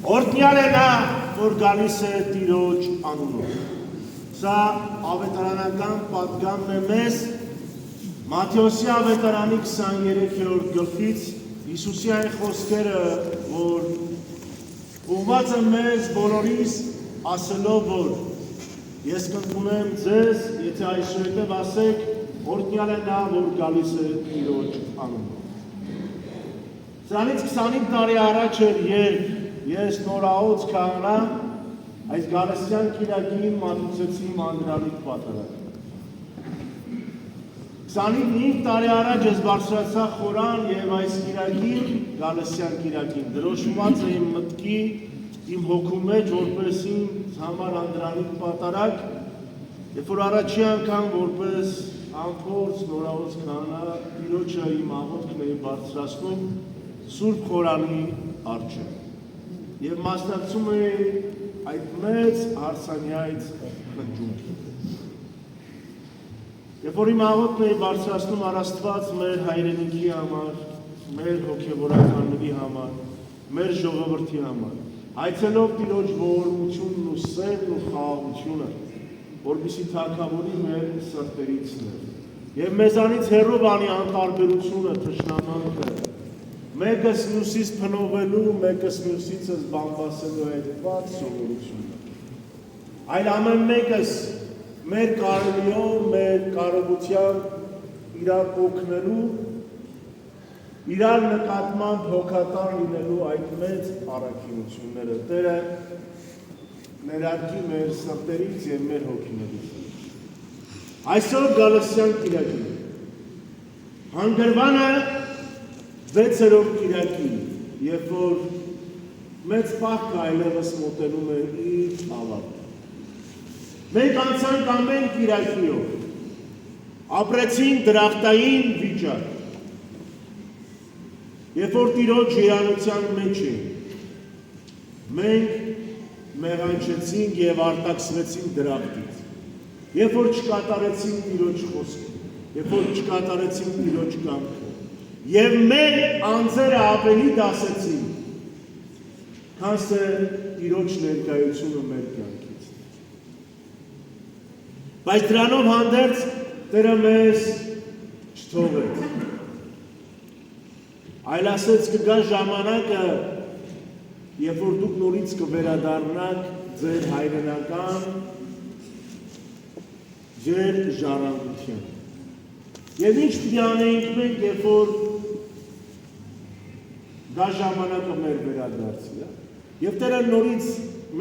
Օրհնյալ է նա, որ գալիս է Տիրոջ անունով։ Սա ավետարանական պատգամն է մեզ Մատթեոսի ավետարանի 23-րդ գլխից Հիսուսի այն խոսքերը, որ ուղղված է մեզ բոլորիս ասելով, որ ես կընդունեմ ձեզ, եթե այսուհետև ասեք, օրհնյալ է նա, որ գալիս է Տիրոջ անունով։ Սրանից 25 տարի առաջ էր, երբ ես նորաոց քահանա այս գալստյան կիրակին մատուցեցի Մանդրանիկ պատարագը։ 25 տարի առաջ ես բարձրացա խորան և այս կիրակին, գալստյան կիրակին, դրոշմված է իմ մտքի, իմ հոգու մեջ, որպես ինձ համար Անդրանիկ պատարագ, երբ որ առաջի անգամ որպես անփորձ նորաոց քահանա Տիրոջը իմ աղոթքն էի բարձրացնում Սուրբ խորանի առջև։ Եվ մասնակցում էի այդ մեծ հարսանյայց խնջույքին։ Երբ որ իմ աղոթքն էի բարձրացնում առ Աստված մեր հայրենիքի համար, մեր հոգևորականների համար, մեր ժողովրդի համար, այցելով Տիրոջ ողորմությունն ու սերն ու խաղաղությունը, որպեսզի թագավորի մեր սրտերից եւ մեզանից հեռու բանի անտարբերությունը, թշնամանքը, մեկս մյուսից փնովելու, մեկս մյուսիցս բամբասելու այդ վատ սովորությունը։ Այլ ամեն մեկս մեր կարելիով, մեր կարողությամբ իրար օգնելու, իրար նկատմամբ հոգատար լինելու այդ մեծ առաքինությունները Տերը ներարկի մեր սրտերից և մեր հոգիներից։ Այսօր գալստյան կիրակին, հանգրվանը 6-րդ կիրակին, երբ որ մեծ պահքը այլևս մոտենում է իր ավարտը։ Մենք անցանք ամեն կիրակիով, ապրեցինք դրախտային վիճակ, երբ որ Տիրոջ երանության մեջ ենք, մենք մեղանչեցինք և արտաքսվեցինք դրախտից, երբ որ չկատարեցինք Տիրոջ խոսքը, երբ որ չկատարեցինք Տիրոջ կամքը, և մեր անձերը ավելի դասեցին, քան թե Տիրոջ ներկայությունը մեր կյանքից։ Բայց դրանով հանդերձ Տերը մեզ չթողեց։ Այլ ասեց կգա ժամանակը, երբ որ դուք նորից կվերադառնաք ձեր հայրենական ձեր ժառանգության։ Եվ ինչ պիտի անեինք մենք, երբ որ դա ժամանակը մեր վերադարձի, և Տերը նորից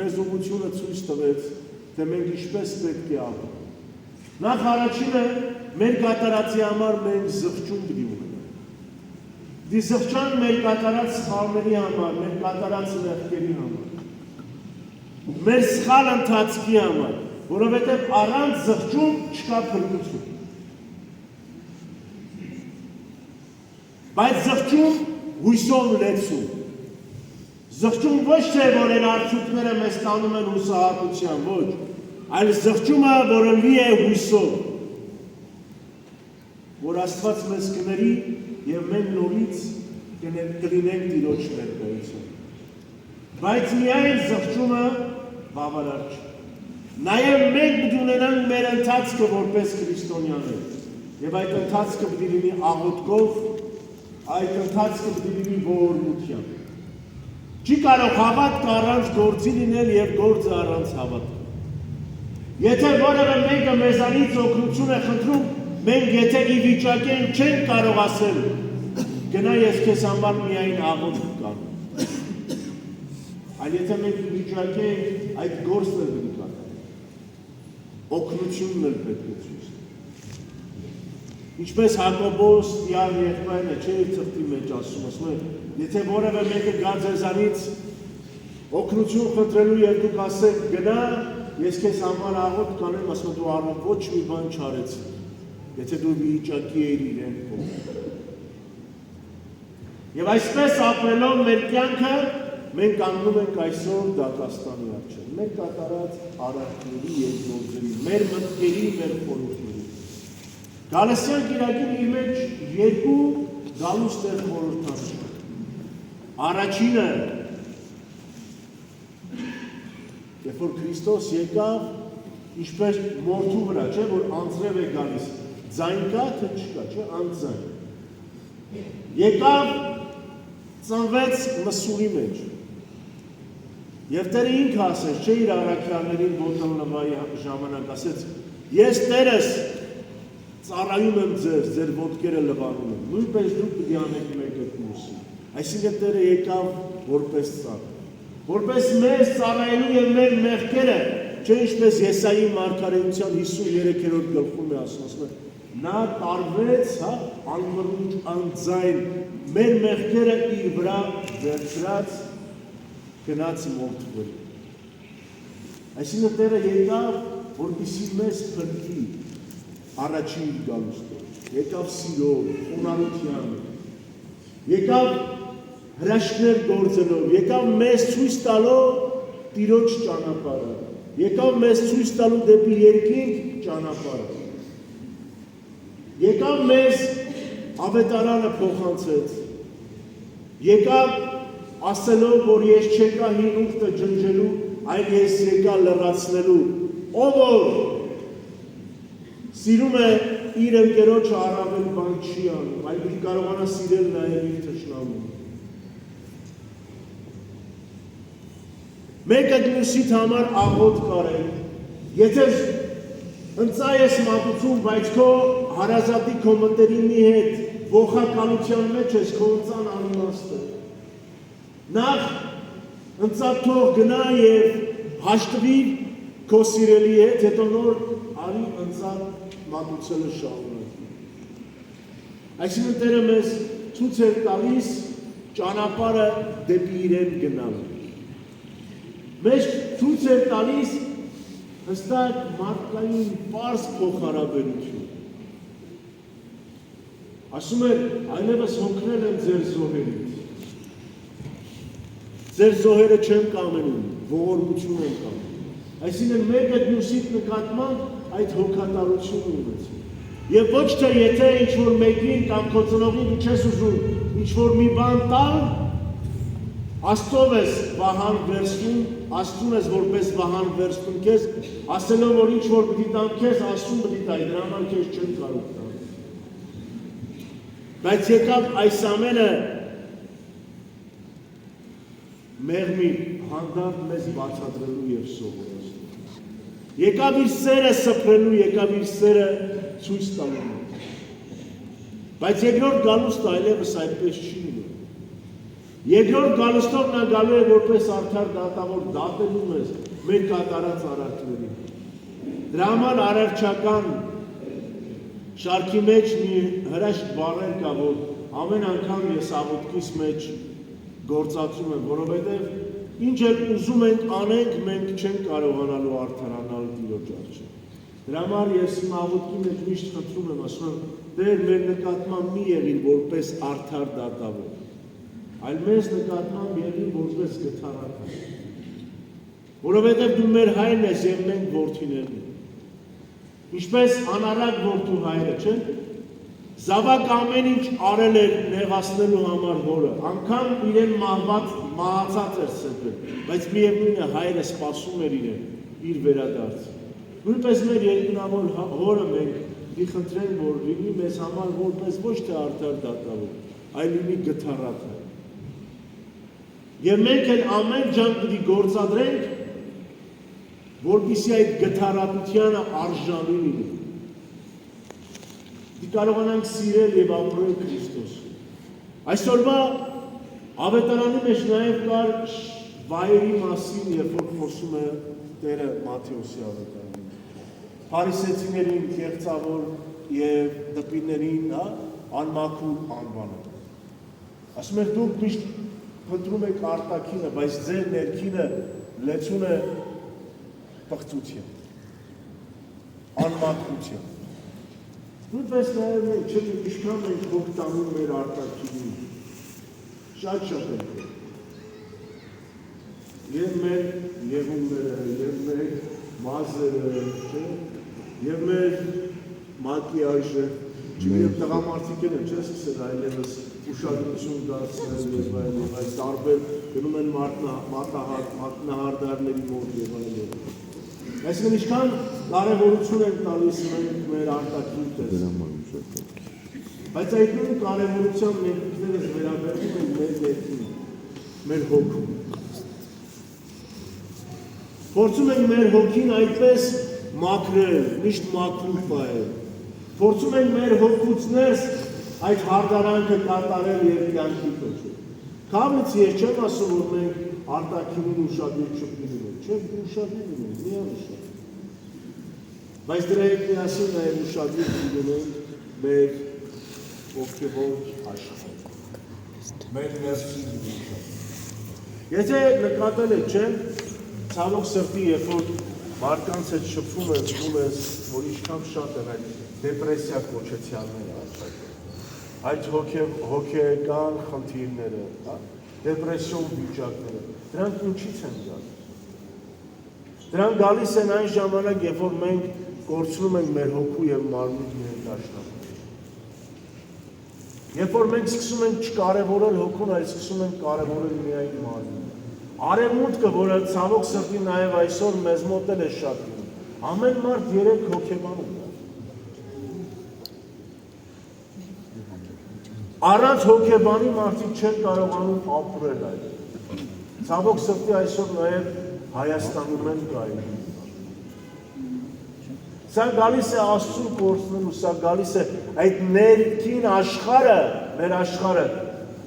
մեզ ուղղությունը ցույց տվեց, թե մենք ինչպես պետք է ապրենք։ Նախ առաջինը մեր կատարածի համար մենք զղջում պիտի ունենանք։ Պիտի զղջանք մեր կատարած սխալների համար, մեր կատարած մեղքերի համար, մեր սխալ ընթացքի համար, որովհետև առանց զղջում չկա փրկություն։ Բայց զղջում հույսով լեցում։ Զղջում ոչ թե, որ են արդյունքները մեզ տանում են հուսահատության, ոչ, այլ զղջումը, որը լի է հույսով, որ Աստված մեզ կների և մենք նորից կլինենք Տիրոջ ներկայություն։ Բայց միայն զղջումը բավարար չէ։ Նաև մենք պիտի ունենանք մեր ընթացքը որպես քրիստոնյաներ, և այդ ընթացքը պիտի լինի աղոթքով, այդ ընթացքը պիտի լինի ողորմությամբ։ Չի կարող հավատքը առանց գործի լինել և գործը առանց հավատքի։ Եթե որևէ մեկը մեզանից օգնություն է խնդրում, մենք եթե ի վիճակ ենք չենք կարող ասել, գնա ես քեզ համար միայն աղոթք կանում։ Այլ եթե մենք ի վիճակ ենք, այդ գործն էլ պետք է կատարենք։ Օգնությունն էլ պետք է ցույց տալ։ Ինչպես Հակոբոս տյալ եղբայրը չէ իր թղթի մեջ ասում է, եթե որևէ մեկը գա ձեզանից օգնություն խնդրելու և դուք ասեք գնա, ես քեզ համար աղոթք կանեմ, ասում դու առավ ոչ մի բան չարեցի, եթե դու վիճակի էիր իրեն փոխել։ Եվ այսպես ապրելով մեր կյանքը, մենք կանգնում ենք այսօր դատաստանի առջև, մեր կատարած արարքների և գործերի, մեր մտքերի, մեր խորհուրդների։ Գալստյան կիրակին իր մեջ երկու գալուստ է խորհրդանիշ։ Առաջինը երբ որ Քրիստոս եկավ, ինչպես մորթու վրա, չէ, որ անձրև է գալիս, ձայն կա, թե չկա, չէ, անձայն։ Եկավ, ծնվեց մսուրի մեջ։ Եվ Տերը ինքը ասեց, չէ, իր առաքյալներին ոտան լվայի ժամանակ ասեց, ես Տերս ծառայում եմ ձեր ոտքերը լվանում եմ, նույնպես դուք պիտի անեք մեկը մյուսին։ Այսինքն Տերը եկավ որպես ծառ, որպես մեզ ծառայելու եւ մեր մեղքերը, չէ, ինչպես Եսայի մարգարեության 53-րդ գլխում է ասում, նա տարվեց, հա, անմռունչ անձայն, մեր մեղքերը իր վրա վերցրած գնաց մորթու։ Այսինքն Տերը եկավ, որպեսզի մեզ փրկի առաջին գալուստով, եկավ սիրով, խոնարհությամբ, եկավ հրաշքներ գործելով, եկավ մեզ ցույց տալով Տիրոջ ճանապարհը, եկավ մեզ ցույց տալու դեպի երկինք ճանապարհը, եկավ մեզ ավետարանը փոխանցեց, եկավ ասելով, որ ես չեկա հին ուխտը ջնջելու, այլ ես եկա լրացնելու, ով որ սիրում է իր ընկերոջը առավել բան չի անում, այլ պիտի կարողանա սիրել նաև իր թշնամուն։ Մեկը մյուսիդ համար աղոթք արել, եթե ընծա ես մատուցում, բայց քո հարազատի քո մտերիմի հետ ողակալության մեջ ես քո ընծան անիմաստ է։ Նախ ընծա թող գնա եւ հաշտվի քո սիրելի հետ, հետո նոր արի ընծա մատուցելը շարունակի։ Այսինքն Տերը մեզ ցույց է տալիս ճանապարհը դեպի իրեն գնալու։ Մեզ ցույց է տալիս հստակ մարդկային պարզ փոխհարաբերություն։ Ասում է, այլևս հոգնել եմ ձեր զոհերից։ Ձեր զոհերը չեմ կամենում, ողորմություն եմ կամենում։ Այսինքն մեկը մյուսիդ նկատմամբ այդ հոգատարությունը ունեցել։ Եվ ոչ թե եթե ինչ-որ մեկին կամ քո ծնողին դու չես ուզում ինչ-որ մի բան տալ, Աստծով ես վահան վերցնում, Աստծուն ես որպես վահան վերցնում քեզ, ասելով որ ինչ-որ պիտի տամ քեզ, Աստծուն պիտի տայի, դրա համար քեզ չեմ կարող տալ։ Բայց եկավ այս ամենը մեղմի հանդարտ մեզ բացատրելու և սովորելու։ Եկավ իր սերը սփռելու, եկավ իր սերը ցույց տալու։ Բայց երկրորդ գալուստը այլևս այդպես չի լինում։ Երկրորդ գալուստով նա գալու է որպես արդար դատավոր դատելու մեզ մեր կատարած արարքներին։ Դրա համար արարչական շարքի մեջ մի հրաշք բառեր կա, որ ամեն անգամ ես աղոթքիս մեջ գործածում եմ, որովհետև ինչ էլ ուզում ենք անենք, մենք չենք կարողանալու արդարանալ Տիրոջ առջև։ Դրա համար ես իմ աղոթքի մեջ միշտ խնդրում եմ, ասում եմ, Տեր մեր նկատմամբ մի եղիր որպես արդար դատավոր, այլ մեզ նկատմամբ եղիր որպես գթառական։ Որովհետև դու մեր հայրն ես և մենք որդիներն ենք։ Ինչպես անառակ որդու հայրը, չէ՞։ Զավակ ամեն ինչ արել էր նեղացնելու համար հորը, անգամ իրեն մահացած էր սրբել, բայց միևնույն է հայրը սպասում էր իրեն, իր վերադարձը։ Նույնպես մեր երկնավոր հորը մենք պիտի խնդրենք, որ լինի մեզ համար որպես ոչ թե արդար դատավոր, այլ լինի գթառակ։ Եվ մենք էլ ամեն ջան պիտի գործադրենք, որպեսզի այդ գթառատությանը արժանի լինի։ Կարողանանք սիրել և ապրել Քրիստոսը։ Այսօրվա ավետարանի մեջ նաև կար վայրի մասին, երբ որ խոսում է Տերը Մատթեոսի ավետարանում։ Փարիսեցիներին կեղծավոր և դպիներին անմաքուր անվանում։ Ասում էր դուք միշտ փնտրում եք արտաքինը, բայց ձեր ներքինը լեցուն է պղծությամբ, անմաքրությամբ։ Նույնպես նաև մենք չենք ինչքան մենք հոգ տանում մեր արտաքինին, շատ ենք։ Եվ մեր եղունները, և մեր մազերը, և մեր մակիաժը, չգիտեմ տղամարդիկ են չես սկսել այլևս ուշադրություն դարձնել եւ այլն, այս տարբեր գնում են մատնահարդարների մոտ եւ այլն։ Այսինքն ինչքան կարևորություն են տալիս մենք մեր արտաքին տեսքին։ Բայց այդ նույն կարևորությամբ մենք ինքներս վերաբերվում ենք մեր ներքին, մեր հոգուն։ Փորձում ենք մեր հոգին այդպես մաքրել, միշտ մաքուր պահել։ Փորձում ենք մեր հոգուց ներս այդ հարդարանքը կատարել եւ կյանքի կոչել։ Քանից ես չեմ ասում, որ մենք արտաքինին ուշադիր չլինենք, չէ՞, ուշադիր լինենք, միանշան։ Բայց դրա հետ միասին նաեւ ուշադիր լինենք մեր ոգևոր աշխարհում։ Մեր ներսին ուշադիր։ Եթե նկատել եք, չէ՞, ցավոք սրտի, երբ որ մարդկանց հետ շփվում ես, զգում ես, որ ինչքան շատ են այդ դեպրեսիա կոչեցյալները աշխարհում։ Այդ հոգեկան խնդիրները, դեպրեսիոն վիճակները, դրանք ինչից են գալիս։ Դրանք գալիս են այն ժամանակ, երբ որ մենք կորցնում ենք մեր հոգու եւ մարմնի ներդաշնակությունը։ Երբ որ մենք սկսում ենք չկարևորել հոգուն, այլ սկսում ենք կարևորել միայն մարմինը։ Արևմուտքը, որը ցավոք սրտի նաեւ այսօր մեզ մոտ էլ է շատ լինում։ Ամեն մարդ 3 հոգեբան ունի։ Առանց հոգեբանի մարդիկ չեն կարողանում ապրել այդ։ Ցավոք սրտի այսօր նաև Հայաստանում են կային։ Սա գալիս է Աստծուն կորցնելու, սա գալիս է այդ ներքին աշխարհը, մեր աշխարհը,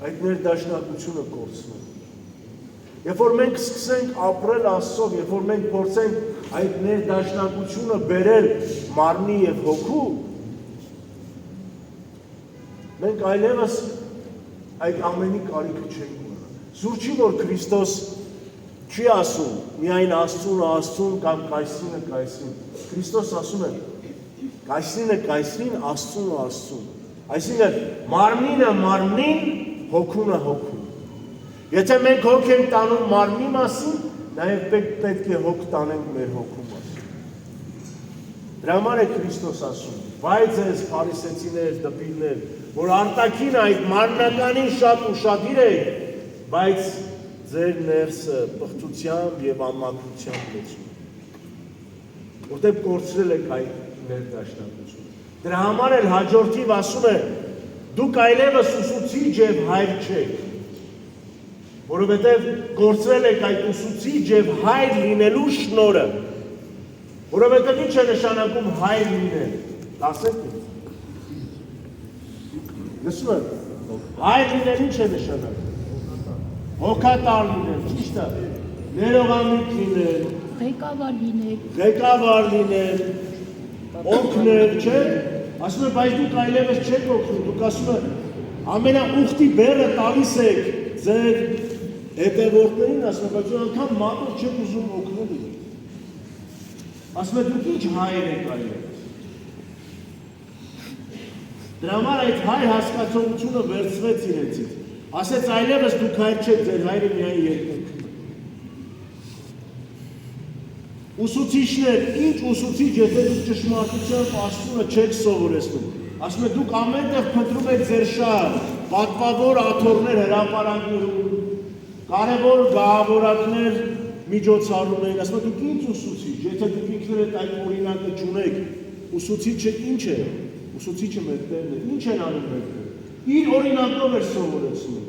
այդ ներդաշնակությունը կորցնելու։ Երբ որ մենք սկսենք ապրել Աստծով, երբ որ մենք փորձենք այդ ներդաշնակությունը բերել մարմնի եւ հոգու, մենք այլևս այդ ամենի կարիքը չենք ունենա։ Սուր չի, որ Քրիստոս չի ասում միայն Աստծուն կամ Կայսրինը Կայսրին։ Քրիստոս ասում է Կայսրինը Կայսրին, Աստծուն։ Այսինքն մարմինը մարմնին, հոգունը հոգուն։ Եթե մենք հոգ ենք տանում մարմնի մասին, նաև պետք է հոգ տանենք մեր հոգու մասին։ Դրա համար է Քրիստոս ասում. «Վայ ձեզ փարիսեցիներ, դպիրներ, որ արտաքին այդ մարմնականին շատ ուշադիր եք, բայց ձեր ներսը պղծությամբ եւ ամաքրությամբ լեցուն»։ Որտեղ կորցրել եք այդ ներդաշնակությունը։ Դրա համար էլ հաջորդիվ ասում է. «Դուք այլևս ուսուցիչ եւ հայր չեք»։ Որովհետև կորցրել եք այդ ուսուցիչ եւ հայր լինելու շնորհը։ Որովհետև ինչ է նշանակում հայր լինել։ Ասեք ինձ։ Լսում եք։ Հայր լինել ինչ է նշանակում։ Հոգատար լինել, ճիշտ է։ Ներողամիտ լինել։ Ղեկավար լինել։ Օգնել, չէ՞։ Ասում եք, բայց դուք այլևս չեք օգնում։ Դուք ասում եք, ամենաուխտի բեռը տալիս եք ձեր հետևորդներին, ասում եք, բայց անգամ մատով չեք ուզում օգնել իրենց։ Ասում եք, դուք ինչ հայր եք այլևս։ Դրա համար այդ հայր հասկացողությունը վերցվեց իրենցից։ Ասեց այլևս դուք հայր չեք, ձեր հայրը միայն երկնքում։ Ուսուցիչներ, ինչ ուսուցիչ, եթե դուք ճշմարտությամբ Աստծունը չեք սովորեցնում։ Ասում եք, դուք ամենտեղ փնտրում եք ձեր շահը, պատվավոր աթոռներ հրապարակներում, կարևոր գաղափարներ միջոցառումներին, ասում եք, դուք ինչ ուսուցիչ, եթե դուք ինքներդ այդ օրինակը չունեք, ուսուցիչը ինչ է։ Ուսուցիչը մեր Տերն է, ինչ են անում մեր Տերը։ Իր օրինակով էր սովորեցնում։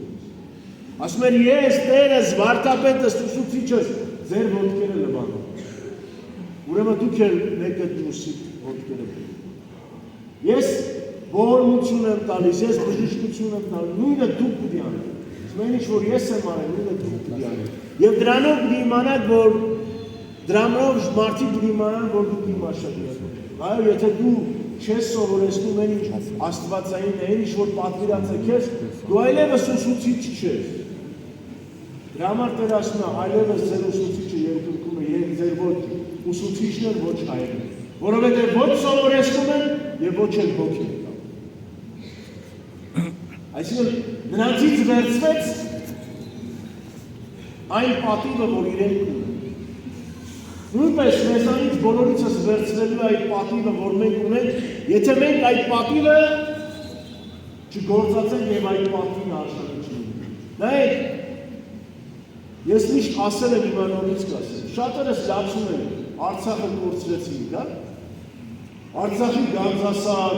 Ասում էր, ես Տերս, վարդապետս, ուսուցիչս, ձեր ոտքերը լվանում։ Ուրեմն դուք էլ մեկը դուսի ոտքերը լվանում։ Ես ողորմություն եմ տալիս, ես բժշկություն եմ տալիս, նույնը դուք պիտի անեք։ Ասում են, ինչ որ ես եմ արել, նույնը դուք պիտի անեք։ Եվ դրանով պիտի իմանաք, որ դրանով մարդիկ պիտի իմանան, որ դուք իմ աշակերտներ եք։ Այո, եթե դու չես սովորեցնում այն ինչ աստվածային է, ինչ որ պատվիրացեք ես, դու այլևս ուսուցիչ չես։ Դրա համար Տեր ասում է, այլևս ձեր ուսուցիչը երկնքում է, եւ ձեր ոչ ուսուցիչներ ոչ հայրն են, որովհետեւ ոչ սովորեցնում են եւ ոչ էլ հոգ են տանում։ Այսինքն նրանցից վերցվեց այն պատիվը, որ իրենք ունեն։ Նույնպես մեզանից բոլորիցս վերցնելու այդ պատիվը, որ մենք ունենք, եթե մենք այդ պատիվը չգործածեն եւ այդ պատվին արժանի չլինեն։ Նայեք, ես միշտ ասել եմ հիմա նորից կասեմ, շատերս լացում են Արցախը կորցրեցին, դա։ Արցախի Գանձասար,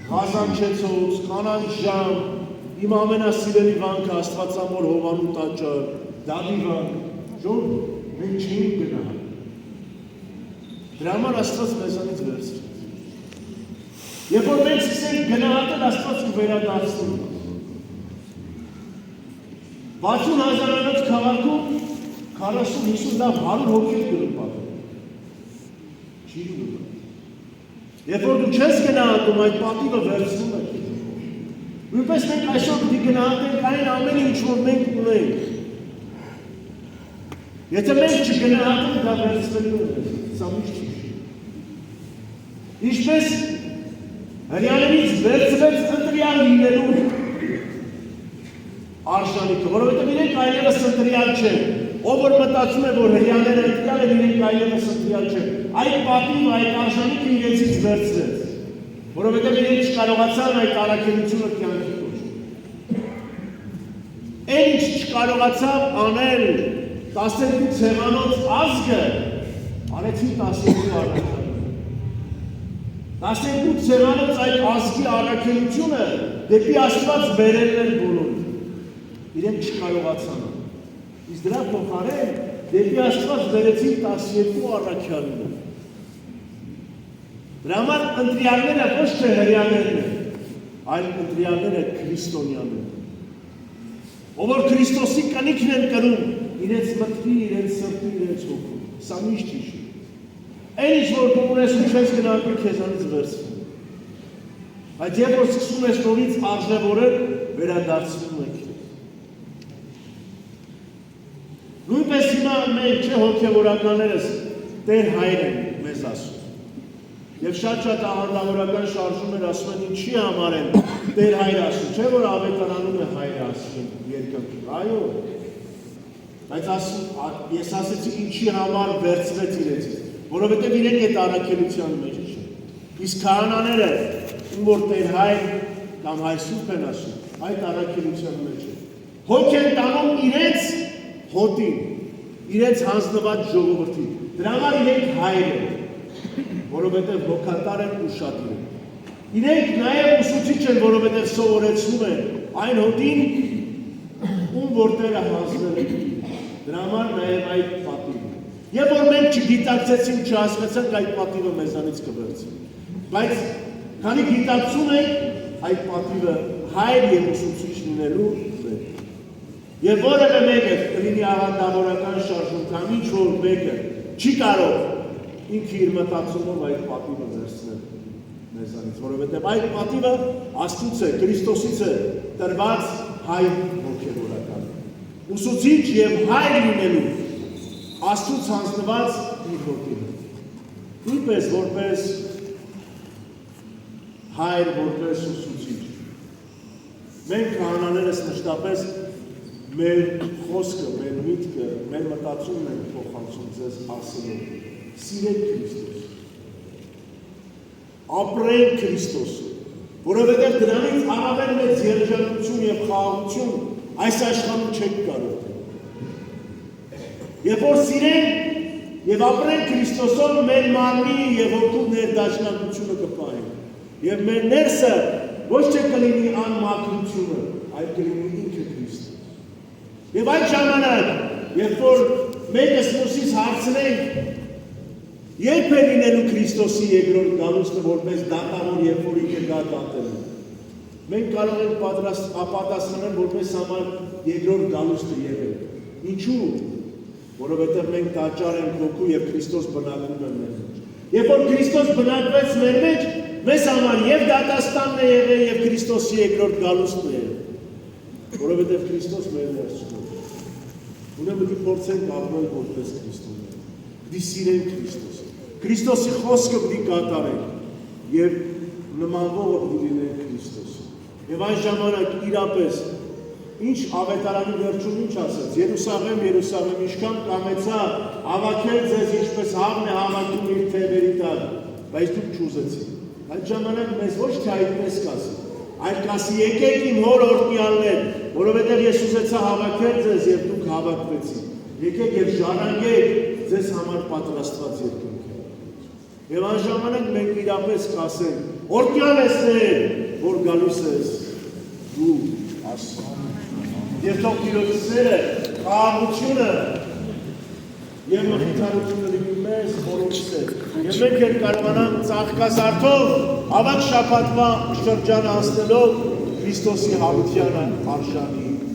Ղազանչեցոց, Կանանշան, իմ ամենասիրելի վանքը Աստվածամոր Հովանու տաճար, Դադի վանք, ժոր մենք չէինք գնահատել։ Դրա համար Աստված մեզանից վերցրեց։ Երբ որ մենք սկսենք գնահատել Աստված ու վերադարձնում։ 60,000-անոց քաղաքում 40-50 լավ 100 հոգի գնում պատը։ Չի գնում։ Երբ որ դու չես գնահատում, այդ պատիվը վերցնում է քեզ։ Նույնպես մենք այսօր պիտի գնահատենք այն ամեն ինչ, որ մենք ունենք։ Եթե մենք չգնահատենք, դա վերցնելու է, սա միշտ չի։ Ինչպես հրյաներից վերցվեց ընտրյալ լինելու արժանիքը, որովհետև իրենք այլևս ընտրյալ չեն, ով որ մտածում է, որ հրյաները ընտրյալ են, իրենք այլևս ընտրյալ չեն, այդ պատիվ, այդ արժանիքը իրենցից վերցրեց, որովհետև իրենք չկարողացան այդ առաքելությունը կյանքի կոչել։ Այն ինչ չկարողացավ անել 12 ցեղանոց ազգը, արեցին 12 առաքելություն։ 12 ցեղանոց այդ ազգի առաքելությունը դեպի Աստված բերելն էր բոլորը։ Իրենք չկարողացան։ Իսկ դրա փոխարեն դեպի Աստված բերեցին 12 առաքյալներ։ Դրա համար ընտրյալները ոչ թե հրյաներն են, այլ ընտրյալները քրիստոնյաներ։ Ով որ Քրիստոսի կնիքն են կրում, իրենց մտքի, իրենց սրտի, իրենց հոգու։ Սա միշտ հիշի։ Այն ինչ որ դու ունես ու չես գնահատում, քեզանից վերցվում։ Բայց երբ որ սկսում ես նորից արժևորել, վերադարձնում է քեզ։ Նույնպես հիմա մենք չէ հոգևորականներս Տեր Հայր են մեզ ասում։ Եվ շատ աղանդավորական շարժումներ ասում են ինչի համար են Տեր Հայր ասում, չէ որ ավետարանում է Հայր ասում երկնքում, այո։ Բայց ես ասեցի ինչի համար վերցվեց իրենցից, որովհետև իրենք այդ առաքելության մեջ չեն։ Իսկ քահանաները, ում որ Տեր Հայր կամ Հայր Սուրբ են ասում, այդ առաքելության մեջ են։ Հոգ են տանում իրենց հոտին, իրենց հանձնված ժողովրդին։ Դրա համար իրենք հայր են, որովհետև հոգատար են ու շատիր են։ Իրենք նաև ուսուցիչ են, որովհետև սովորեցնում են այն հոտին, ում որ Տերը հանձնել է։ Դրա համար նաև այդ պատիվը։ Եվ որ մենք չգիտակցեցինք, չհասկացանք, այդ պատիվը մեզանից կվերցվի։ Բայց քանի գիտակցում ենք, այդ պատիվը հայր եւ ուսուցիչ լինելու է։ Եվ որևէ մեկը կլինի աղանդավորական շարժում կամ ինչ որ մեկը չի կարող ինքը իր մտածումով այդ պատիվը վերցնել մեզանից, որովհետև այդ պատիվը Աստծուց է, Քրիստոսից է տրված հայր հոգևորական։ Ուսուցիչ եւ հայր լինելու Աստծուց հանձնված իր հոգին։ Նույնպես որպես հայր, որպես ուսուցիչ։ Մենք քահանաներս մշտապես մեր խոսքը, մեր միտքը, մեր մտածումն են փոխանցում ձեզ ասելով. Սիրեք Քրիստոս, ապրենք Քրիստոսը, որովհետև դրանից առավել մեծ երջանկություն եւ խաղաղություն այս աշխարհում չեք կարող տալ։ Երբ որ սիրենք եւ ապրենք Քրիստոսով, մեր մարմնի եւ հոգու ներդաշնակությունը կպահենք եւ մեր ներսը ոչ թե կլինի անմաքրությունը, այլ կլինի ինքը Քրիստոս։ Եվ այդ ժամանակ, երբ որ մեկս մյուսից հարցնենք, երբ է լինելու Քրիստոսի երկրորդ գալուստը որպես դատավոր, երբ որ ինքը գա դատելու, մենք կարող ենք պատասխանել որպես համար երկրորդ գալուստը եղել։ Ինչու՞։ Որովհետև մենք տաճար ենք հոգու եւ Քրիստոս բնակվում է մեր մեջ։ Երբ որ Քրիստոս բնակվեց մեր մեջ, մեզ համար եւ դատաստանն է եղել եւ Քրիստոսի երկրորդ գալուստն է եղել։ Որովհետև Քրիստոս մեր ներսում է։ Ուրեմն պիտի փորձենք ապրել որպես քրիստոնյա։ Պիտի սիրենք Քրիստոսը։ Քրիստոսի խոսքը պիտի կատարենք եւ նմանվողը պիտի լինենք Քրիստոսին։ Եվ այն ժամանակ իրապես ինչ ավետարանի վերջում ինչ ասաց. Երուսաղեմ, Երուսաղեմ, ինչքան կամեցա հավաքել ձեզ ինչպես հավն է հավաքում իր թևերի տակ, բայց դուք չուզեցիք։ Այդ ժամանակ մեզ ոչ թե այդպես կասի, այլ կասի եկեք իմ հոր օրհնյալներ, որովհետև ես ուզեցա հավաքել ձեզ եւ դուք հավաքվեցիք։ Եկեք եւ ժառանգեք ձեզ համար պատրաստված երկինքը։ Եվ այն ժամանակ մենք իրապես կասենք, օրհնյալ ես Տեր, որ գալիս ես դու Աստծո։ Եվ թող Տիրոջ սերը, խաղաղությունը եւ մխիթարությունը լինի մեզ բոլորիս հետ։ Եվ մենք էլ կարողանանք ծաղկազարդով ավակ շաբաթվա շրջանը հասնելով Քրիստոսի հարությանը արժանի լինել։